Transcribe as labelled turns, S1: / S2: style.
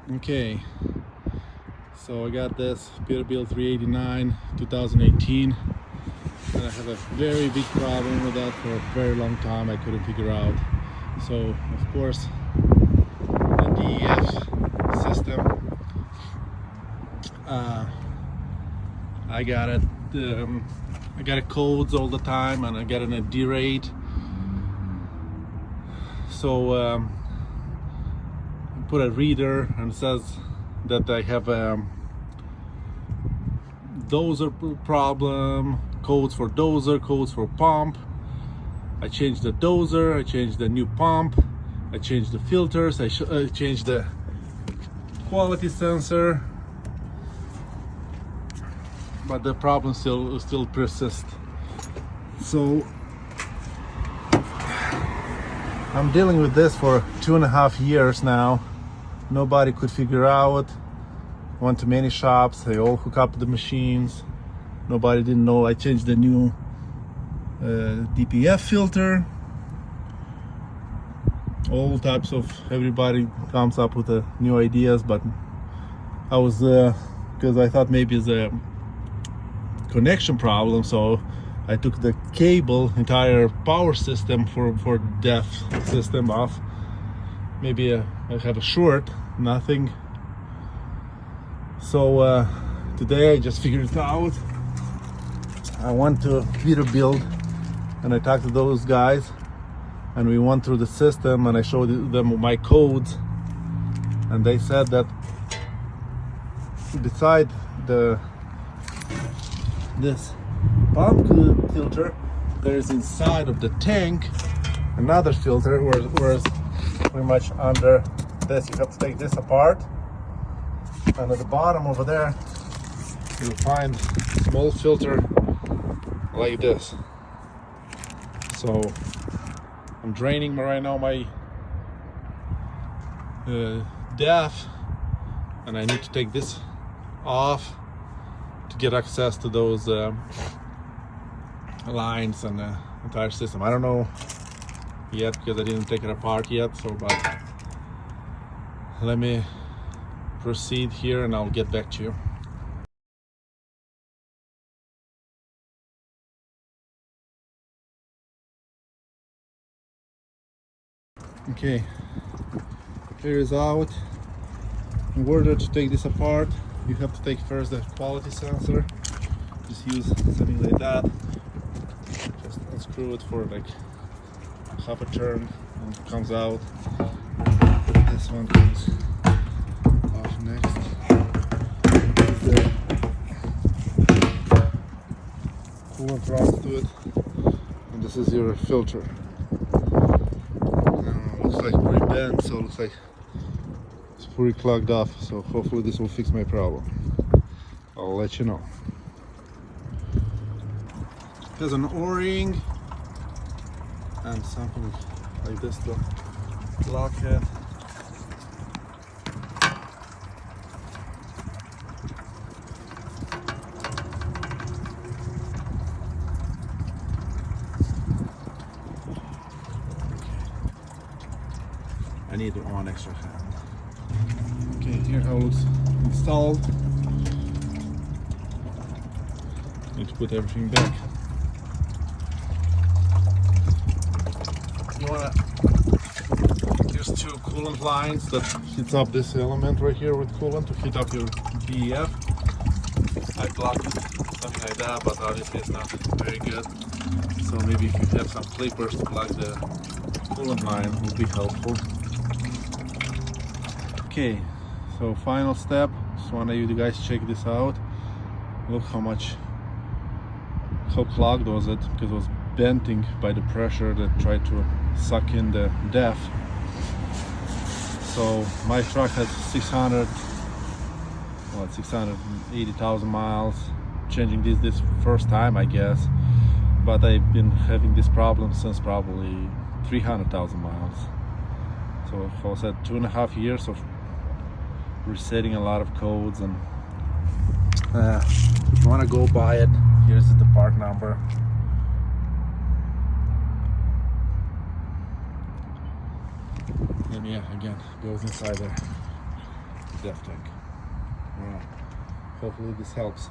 S1: Okay, so I got this Peterbilt 389 2018, and I have a very big problem with that for a very long time. I couldn't figure out. So of course the DEF system, I got it. I got it codes all the time, and I got it in a D rate. So put a reader and says that I have dozer problem, codes for dozer, codes for pump. I changed the dozer, I changed the new pump, I changed the filters, I changed the quality sensor, but the problem still persists. So I'm dealing with this for 2.5 years now. Nobody could figure out. Went to many shops, they all hook up the machines. Nobody didn't know I changed the new DPF filter. All types of, everybody comes up with new ideas, but I was, because I thought maybe it's a connection problem, so I took the cable, entire power system for DEF system off. Maybe I have a short, nothing. So today I just figured it out. I went to Peterbilt and I talked to those guys, and we went through the system and I showed them my codes, and they said that beside this pump filter, there's inside of the tank another filter, whereas pretty much under this you have to take this apart, and at the bottom over there you'll find a small filter like this. So I'm draining right now my DEF, and I need to take this off to get access to those lines and the entire system. I don't know yet because I didn't take it apart yet, so but let me proceed here and I'll get back to you. Okay, here is out. In order to take this apart, you have to take first the quality sensor. Just use something like that. Just unscrew it for like half a turn and it comes out. This one comes off next. The coolant runs to it, and this is your filter. Looks like pretty bent, so it looks like it's pretty clogged off. So hopefully this will fix my problem. I'll let you know. There's an O-ring and something like this to lock it. I need one extra hand. Okay, here how it looks installed. Need to put everything back. You wanna, there's two coolant lines that heats up this element right here with coolant to heat up your DEF. I blocked something like that, but obviously it's not very good. So maybe if you have some clippers to plug the coolant line, would be helpful. Okay, so final step. Just want you guys check this out. Look how clogged was it, because it was bending by the pressure that tried to suck in the DEF. So my truck had 680,000 miles. Changing this first time, I guess, but I've been having this problem since probably 300,000 miles. So I said 2.5 years of resetting a lot of codes, and if you want to go buy it, here's the part number. And yeah, again, goes inside there. DEF tank. Hopefully this helps.